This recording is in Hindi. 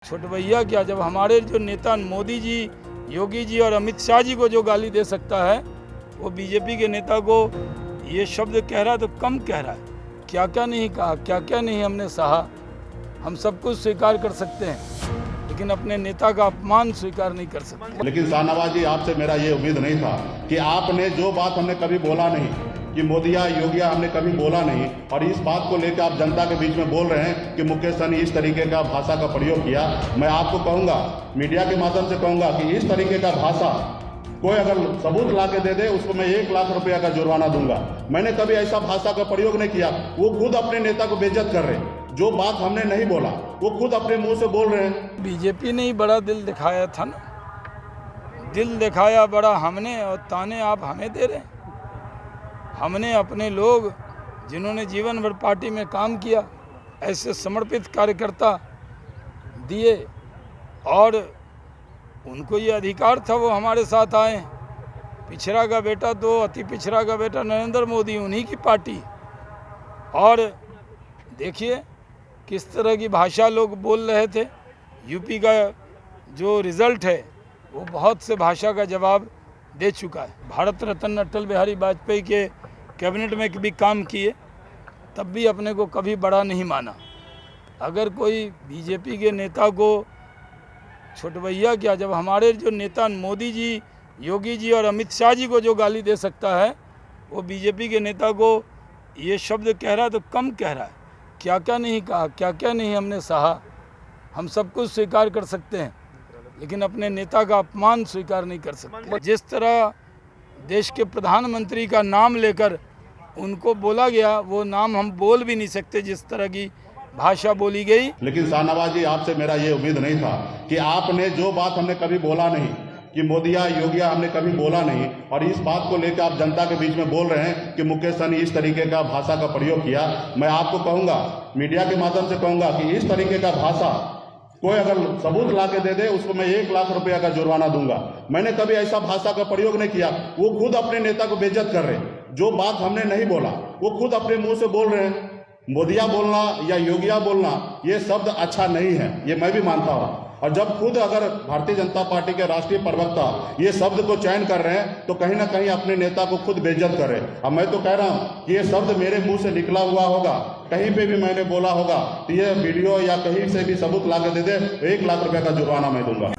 छोटे भैया क्या, जब हमारे जो नेता मोदी जी, योगी जी और अमित शाह जी को जो गाली दे सकता है, वो बीजेपी के नेता को ये शब्द कह रहा है तो कम कह रहा है। क्या क्या नहीं कहा, क्या क्या नहीं हमने सहा। हम सब कुछ स्वीकार कर सकते हैं, लेकिन अपने नेता का अपमान स्वीकार नहीं कर सकते। लेकिन शाहनवाज जी, आपसे मेरा ये उम्मीद नहीं था कि आपने जो बात हमने कभी बोला नहीं कि मोदिया योगिया हमने कभी बोला नहीं, और इस बात को लेकर आप जनता के बीच में बोल रहे हैं कि मुकेश सहनी इस तरीके का भाषा का प्रयोग किया। मैं आपको कहूँगा, मीडिया के माध्यम से कहूँगा कि इस तरीके का भाषा कोई अगर सबूत ला के दे दे, उसको मैं 1 लाख रुपया का जुर्माना दूंगा। मैंने कभी ऐसा भाषा का प्रयोग नहीं किया। वो खुद अपने नेता को बेइज्जत कर रहे हैं। जो बात हमने नहीं बोला वो खुद अपने मुंह से बोल रहे हैं। बीजेपी ने ही बड़ा दिल दिखाया था ना, दिल दिखाया बड़ा हमने, और ताने आप हमें दे रहे हैं। हमने अपने लोग जिन्होंने जीवन भर पार्टी में काम किया, ऐसे समर्पित कार्यकर्ता दिए, और उनको ये अधिकार था वो हमारे साथ आए। पिछड़ा का बेटा तो अति पिछड़ा का बेटा नरेंद्र मोदी, उन्हीं की पार्टी। और देखिए किस तरह की भाषा लोग बोल रहे थे। यूपी का जो रिज़ल्ट है वो बहुत से भाषा का जवाब दे चुका है। भारत रत्न अटल बिहारी वाजपेयी के कैबिनेट में भी काम किए, तब भी अपने को कभी बड़ा नहीं माना। अगर कोई बीजेपी के नेता को छोटे भैया क्या, जब हमारे जो नेता मोदी जी, योगी जी और अमित शाह जी को जो गाली दे सकता है, वो बीजेपी के नेता को ये शब्द कह रहा है तो कम कह रहा है। क्या क्या नहीं कहा, क्या क्या नहीं हमने सहा। हम सब कुछ स्वीकार कर सकते हैं, लेकिन अपने नेता का अपमान स्वीकार नहीं कर सकते। जिस तरह देश के प्रधानमंत्री का नाम लेकर उनको बोला गया, वो नाम हम बोल भी नहीं सकते, जिस तरह की भाषा बोली गई। लेकिन शाहनवाज जी, आपसे मेरा ये उम्मीद नहीं था कि आपने जो बात हमने कभी बोला नहीं कि मोदिया योगिया हमने कभी बोला नहीं, और इस बात को लेकर आप जनता के बीच में बोल रहे हैं कि मुकेश सहनी इस तरीके का भाषा का प्रयोग किया। मैं आपको कहूँगा, मीडिया के माध्यम से कहूँगा कि इस तरीके का भाषा कोई अगर सबूत ला के दे दे, उसको मैं 1 लाख रुपया का जुर्माना दूंगा। मैंने कभी ऐसा भाषा का प्रयोग नहीं किया। वो खुद अपने नेता को बेइज्जत कर रहे हैं। जो बात हमने नहीं बोला वो खुद अपने मुंह से बोल रहे हैं। मोदिया बोलना या योगिया बोलना ये शब्द अच्छा नहीं है, ये मैं भी मानता हूँ। और जब खुद अगर भारतीय जनता पार्टी के राष्ट्रीय प्रवक्ता ये शब्द को चयन कर रहे हैं, तो कहीं ना कहीं अपने नेता को खुद बेइज्जत कर रहे हैं। अब मैं तो कह रहा हूँ कि ये शब्द मेरे मुंह से निकला हुआ होगा, कहीं पे भी मैंने बोला होगा, तो ये वीडियो या कहीं से भी सबूत ला के दे दे, 1 लाख रुपए का जुर्माना मैं दूंगा।